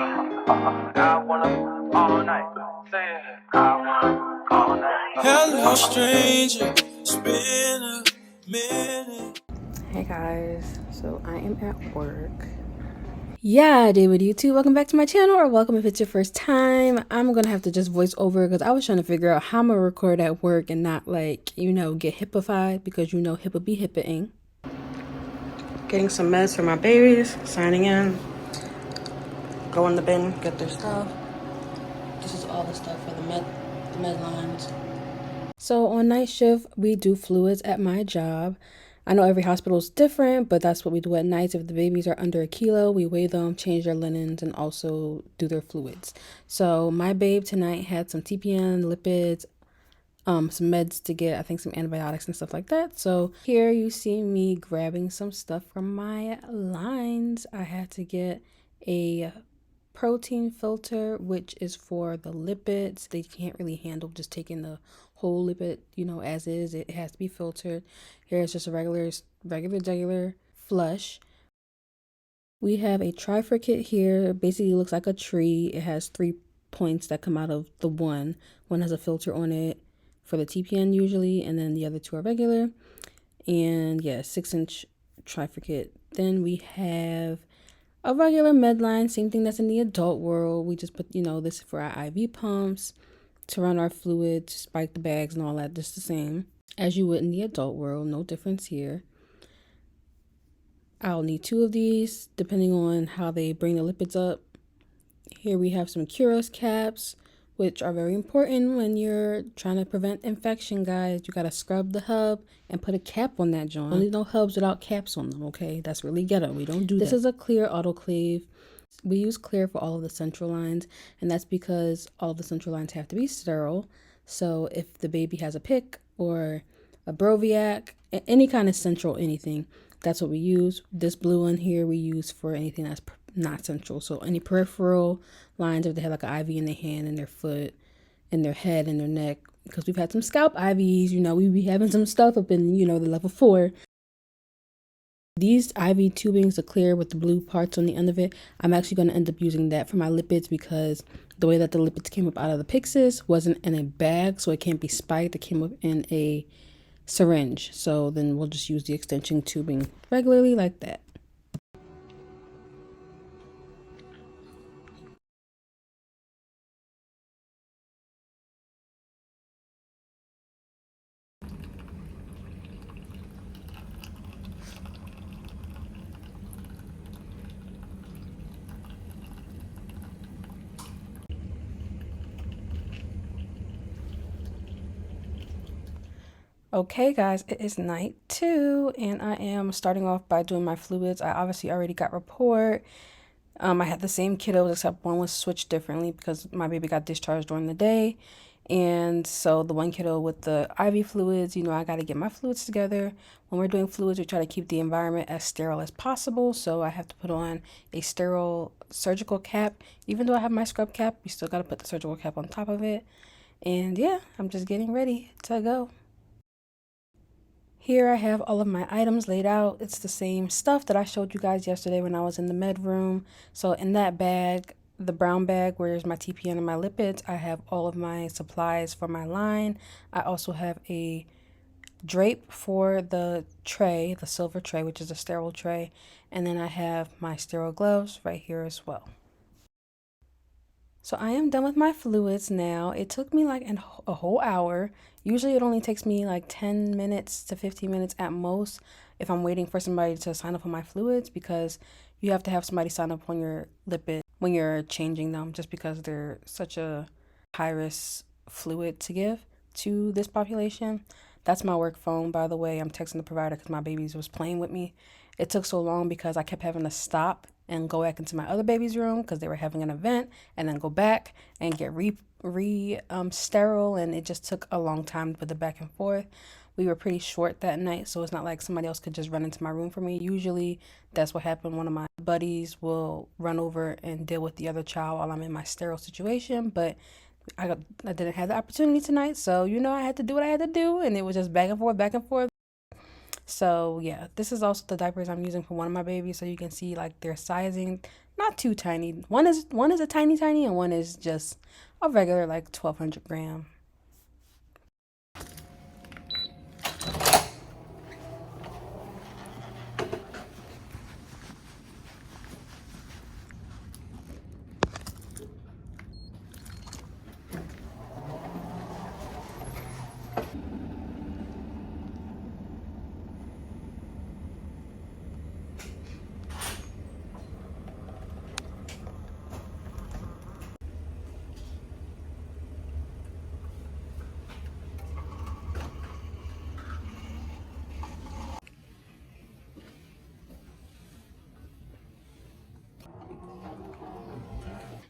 I wanna all night. Say it. I wanna all night. Hello, stranger. It's been a minute. Hey guys, so I am at work. Yeah, David YouTube, welcome back to my channel, or welcome if it's your first time. I'm gonna have to just voice over because I was trying to figure out how I'm gonna record at work and not like, get hippified, because HIPAA be hippaing. Getting some meds for my babies, signing in, go in the bin, get their stuff. This is all the stuff for the med lines. So on night shift, we do fluids at my job. I know every hospital is different, but that's what we do at nights. If the babies are under a kilo, we weigh them, change their linens, and also do their fluids. So my babe tonight had some TPN, lipids, some meds to get, I think some antibiotics and stuff like that. So here you see me grabbing some stuff from my lines. I had to get a protein filter, which is for the lipids. They can't really handle just taking the whole lipid, as is. It has to be filtered. Here's just a regular flush. We have a trifurcate here. Basically looks like a tree. It has 3 points that come out of the one. One has a filter on it for the TPN usually, and then the other 2 are regular. And yeah, 6-inch trifurcate. Then we have a regular med line, same thing that's in the adult world. We just put, this is for our IV pumps, to run our fluid, to spike the bags and all that, just the same as you would in the adult world. No difference here. I'll need 2 of these, depending on how they bring the lipids up. Here we have some Curos caps, which are very important when you're trying to prevent infection, guys. You gotta scrub the hub and put a cap on that joint. Only no hubs without caps on them, okay? That's really ghetto. We don't do that. This is a clear autoclave. We use clear for all of the central lines, and that's because all of the central lines have to be sterile. So if the baby has a PIC or a Broviac, any kind of central anything, that's what we use. This blue one here we use for anything that's not central. So any peripheral lines, if they have like an IV in their hand, in their foot, in their head, in their neck, because we've had some scalp IVs, we be having some stuff up in, the level 4. These IV tubings are clear with the blue parts on the end of it. I'm actually going to end up using that for my lipids because the way that the lipids came up out of the Pyxis wasn't in a bag, so it can't be spiked. It came up in a syringe. So then we'll just use the extension tubing regularly like that. Okay guys, it is night 2 and I am starting off by doing my fluids. I obviously already got report. I had the same kiddos except one was switched differently because my baby got discharged during the day. And so the one kiddo with the IV fluids, I got to get my fluids together. When we're doing fluids, we try to keep the environment as sterile as possible. So I have to put on a sterile surgical cap. Even though I have my scrub cap, we still got to put the surgical cap on top of it. And yeah, I'm just getting ready to go. Here I have all of my items laid out. It's the same stuff that I showed you guys yesterday when I was in the med room. So in that bag, the brown bag, where's my TPN and my lipids, I have all of my supplies for my line. I also have a drape for the tray, the silver tray, which is a sterile tray. And then I have my sterile gloves right here as well. So I am done with my fluids now. It took me like a whole hour. Usually it only takes me like 10 minutes to 15 minutes at most if I'm waiting for somebody to sign up on my fluids, because you have to have somebody sign up on your lipid when you're changing them, just because they're such a high risk fluid to give to this population. That's my work phone, by the way. I'm texting the provider because my babies was playing with me. It took so long because I kept having to stop and go back into my other baby's room because they were having an event, and then go back and get sterile, and it just took a long time with the back and forth. We were pretty short that night, so it's not like somebody else could just run into my room for me. Usually that's what happened. One of my buddies will run over and deal with the other child while I'm in my sterile situation, but I didn't have the opportunity tonight, so I had to do what I had to do, and it was just back and forth, back and forth. So yeah, this is also the diapers I'm using for one of my babies, so you can see like their sizing, not too tiny. One is a tiny, and one is just a regular like 1,200 gram.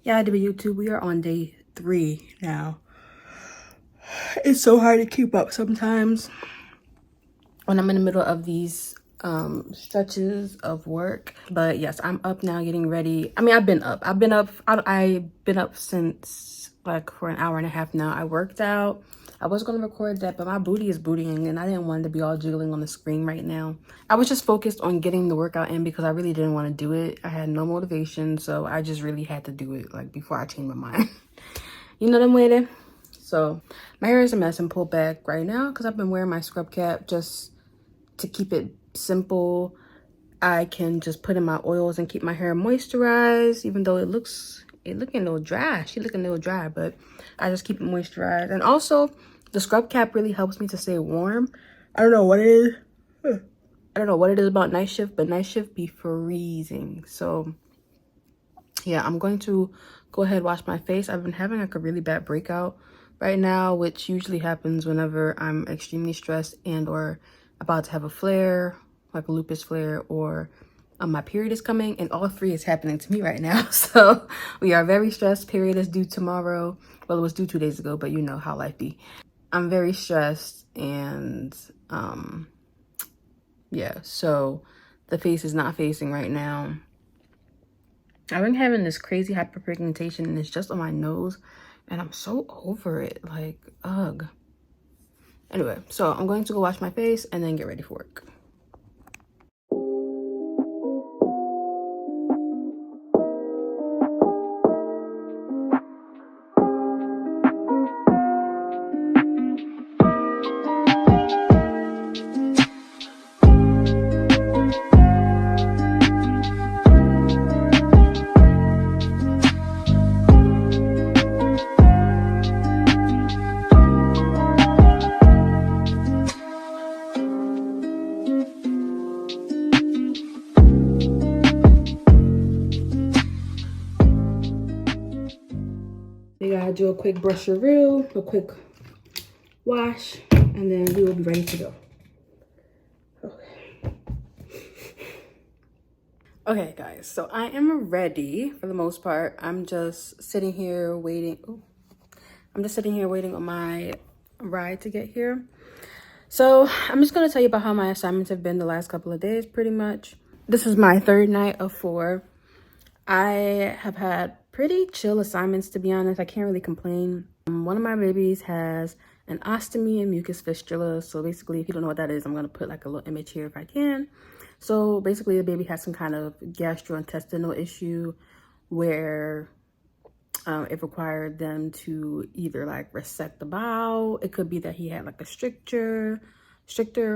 Yeah, YouTube, we are on day 3 now. It's so hard to keep up sometimes when I'm in the middle of these stretches of work. But yes, I'm up now getting ready. I mean, I've been up since like for an hour and a half now. I worked out. I was going to record that, but my booty is bootying and I didn't want it to be all jiggling on the screen right now. I was just focused on getting the workout in because I really didn't want to do it. I had no motivation, so I just really had to do it like before I changed my mind. You know them way. So my hair is a mess and pulled back right now because I've been wearing my scrub cap just to keep it simple. I can just put in my oils and keep my hair moisturized, even though it looking a little dry. She looking a little dry, but I just keep it moisturized. And also the scrub cap really helps me to stay warm. I don't know what it is. I don't know what it is about night shift, but night shift be freezing. So yeah, I'm going to go ahead and wash my face. I've been having like a really bad breakout right now, which usually happens whenever I'm extremely stressed and or about to have a flare, like a lupus flare, or my period is coming, and all 3 is happening to me right now. So we are very stressed. Period is due tomorrow. Well, it was due 2 days ago, but you know how life be. I'm very stressed, and yeah, so the face is not facing right now. I've been having this crazy hyperpigmentation and it's just on my nose and I'm so over it, like, ugh. Anyway, so I'm going to go wash my face and then get ready for work. You gotta do a quick brusheroo, a quick wash, and then we will be ready to go. Okay, guys, so I am ready for the most part. I'm just sitting here waiting. Ooh. I'm just sitting here waiting on my ride to get here. So I'm just gonna tell you about how my assignments have been the last couple of days, pretty much. This is my 3rd night of 4. I have had pretty chill assignments, to be honest. I can't really complain. One of my babies has an ostomy and mucus fistula. So basically, if you don't know what that is, I'm gonna put like a little image here if I can. So basically, the baby has some kind of gastrointestinal issue where it required them to either like resect the bowel. It could be that he had like a stricture,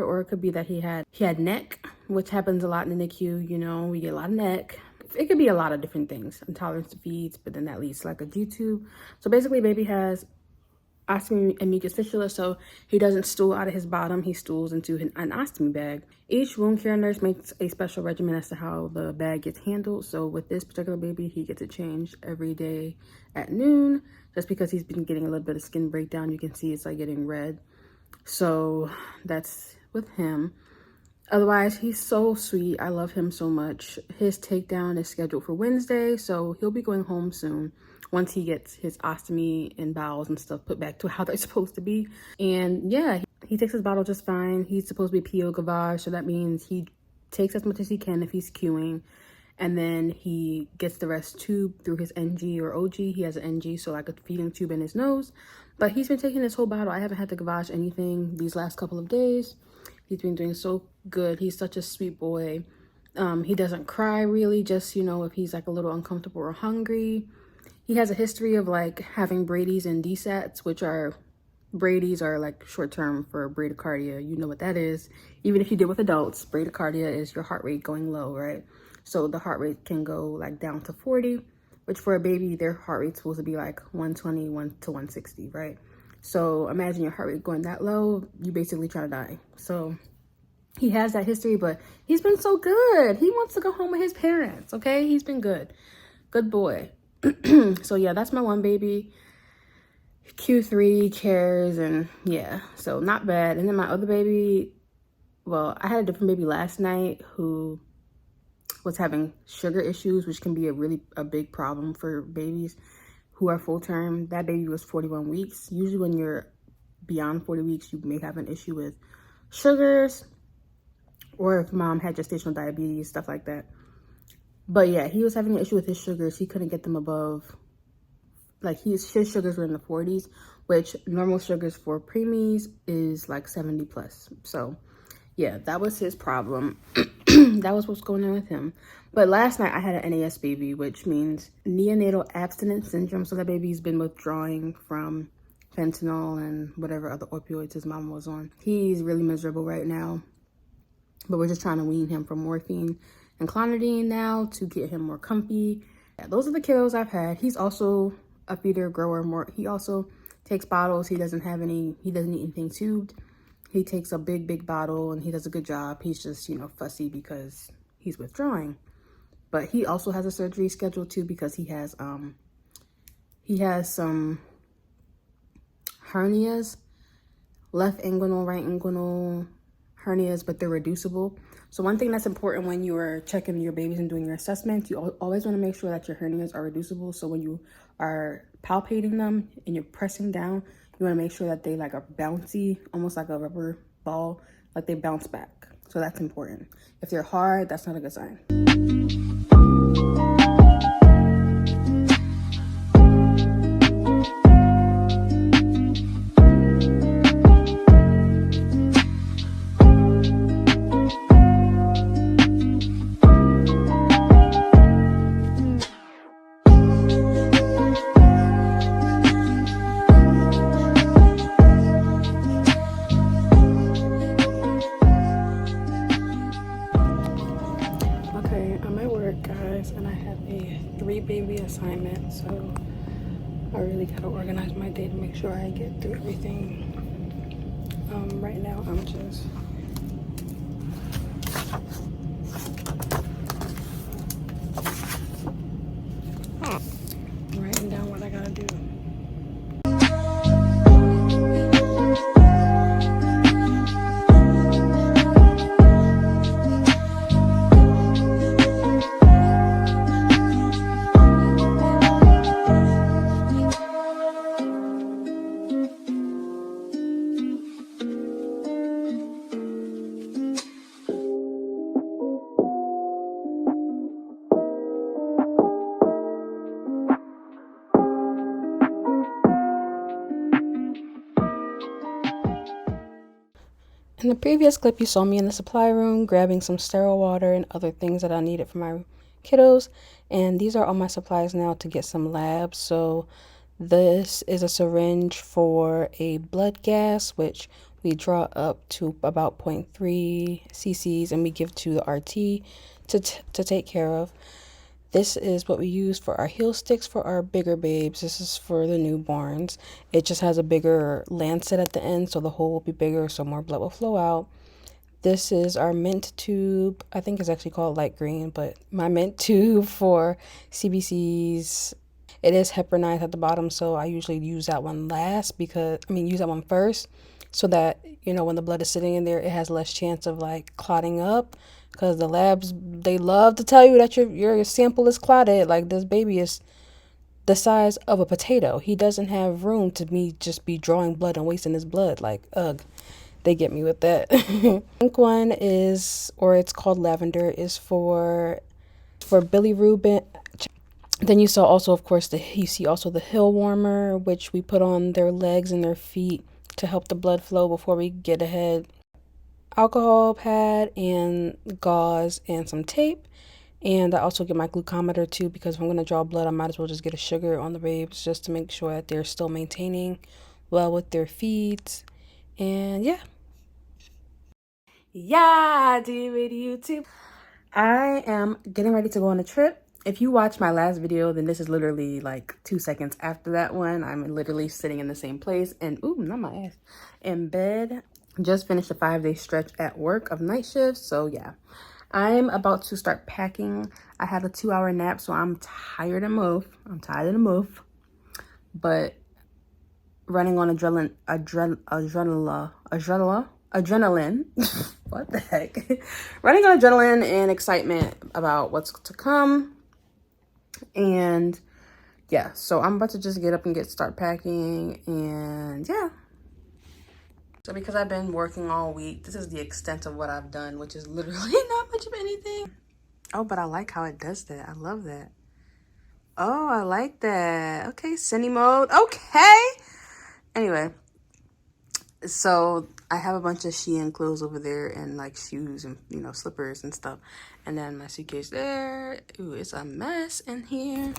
or it could be that he had neck, which happens a lot in the NICU. You know, we get a lot of neck. It could be a lot of different things, intolerance to feeds, but then that leads to like a G-tube. So basically, baby has ostomy and mucus fistula, so he doesn't stool out of his bottom, he stools into an ostomy bag. Each wound care nurse makes a special regimen as to how the bag gets handled. So with this particular baby, he gets it changed every day at noon, just because he's been getting a little bit of skin breakdown. You can see it's like getting red. So that's with him. Otherwise, he's so sweet. I love him so much. His takedown is scheduled for Wednesday, so he'll be going home soon once he gets his ostomy and bowels and stuff put back to how they're supposed to be. And yeah, he takes his bottle just fine. He's supposed to be PO gavage, so that means he takes as much as he can if he's queuing. And then he gets the rest tube through his NG or OG. He has an NG, so like a feeding tube in his nose. But he's been taking his whole bottle. I haven't had to gavage anything these last couple of days. He's been doing so good. He's such a sweet boy. He doesn't cry really, just, you know, if he's like a little uncomfortable or hungry. He has a history of like having Brady's and DSATs, which are, Brady's are like short term for bradycardia. You know what that is. Even if you deal with adults, bradycardia is your heart rate going low, right? So the heart rate can go like down to 40, which for a baby, their heart rate's supposed to be like 120, 1 to 160, right? So imagine your heart rate going that low, you basically try to die. So he has that history, but he's been so good. He wants to go home with his parents, okay? He's been good. Good boy. So yeah, that's my one baby. Q3 cares, and yeah, so not bad. And then my other baby, well, I had a different baby last night who was having sugar issues, which can be a big problem for babies who are full term. That baby was 41 weeks. Usually when you're beyond 40 weeks, you may have an issue with sugars, or if mom had gestational diabetes, stuff like that. But yeah, he was having an issue with his sugars. He couldn't get them above, like his sugars were in the 40s, which normal sugars for preemies is like 70 plus. So yeah, that was his problem. That was what's going on with him. But last night I had an NAS baby, which means neonatal abstinence syndrome. So that baby's been withdrawing from fentanyl and whatever other opioids his mom was on. He's really miserable right now, but we're just trying to wean him from morphine and clonidine now to get him more comfy. Yeah, those are the kiddos I've had. He's also a feeder grower. He also takes bottles. He doesn't eat anything tubed. He takes a big bottle and he does a good job. He's just, you know, fussy because he's withdrawing. But he also has a surgery scheduled too, because he has some hernias, left inguinal, right inguinal hernias, but they're reducible. So one thing that's important when you are checking your babies and doing your assessments, you always want to make sure that your hernias are reducible. So when you are palpating them and you're pressing down, you want to make sure that they like are bouncy, almost like a rubber ball, like they bounce back. So that's important. If they're hard, that's not a good sign. And I have a 3-baby assignment, so I really gotta organize my day to make sure I get through everything. Right now I'm just writing down what I gotta do. In the previous clip, you saw me in the supply room grabbing some sterile water and other things that I needed for my kiddos. And these are all my supplies now to get some labs. So this is a syringe for a blood gas, which we draw up to about 0.3 cc's and we give to the RT to take care of. This is what we use for our heel sticks for our bigger babes. This is for the newborns. It just has a bigger lancet at the end, so the hole will be bigger, so more blood will flow out. This is our mint tube. I think it's actually called light green, but my mint tube for CBCs. It is heparinized at the bottom, so I usually use that one use that one first, so that, you know, when the blood is sitting in there, it has less chance of like clotting up. Because the labs, they love to tell you that your sample is clotted. Like, this baby is the size of a potato. He doesn't have room to just be drawing blood and wasting his blood. Like, ugh, they get me with that. Pink one is, or it's called lavender, is for bilirubin. Then you saw also, of course, you see also the hill warmer, which we put on their legs and their feet to help the blood flow before we get ahead. alcohol pad and gauze and some tape. And I also get my glucometer too, because if I'm going to draw blood, I might as well just get a sugar on the babes just to make sure that they're still maintaining well with their feeds. And yeah. Yeah, David YouTube. I am getting ready to go on a trip. If you watch my last video, then this is literally like 2 seconds after that one. I'm literally sitting in the same place and, ooh, not my ass, in bed. Just finished a 5-day stretch at work of night shifts. So yeah, I'm about to start packing. I had a 2-hour nap, so I'm tired and move. I'm tired of the move. But running on adrenaline, what the heck? Running on adrenaline and excitement about what's to come. And yeah, so I'm about to just get up and start packing, and yeah. So because I've been working all week, this is the extent of what I've done, which is literally not much of anything. Oh, but I like how it does that. I love that. Oh, I like that. Okay, cine mode. Okay. Anyway, so I have a bunch of Shein clothes over there and like shoes and, you know, slippers and stuff. And then my suitcase there. Ooh, it's a mess in here.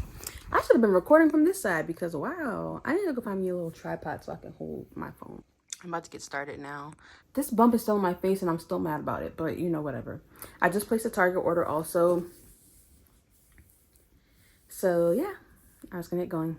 I should have been recording from this side because, wow, I need to go find me a little tripod so I can hold my phone. I'm about to get started now. This bump is still on my face and I'm still mad about it, but you know, whatever. I just placed a Target order also. So yeah, I was gonna get going.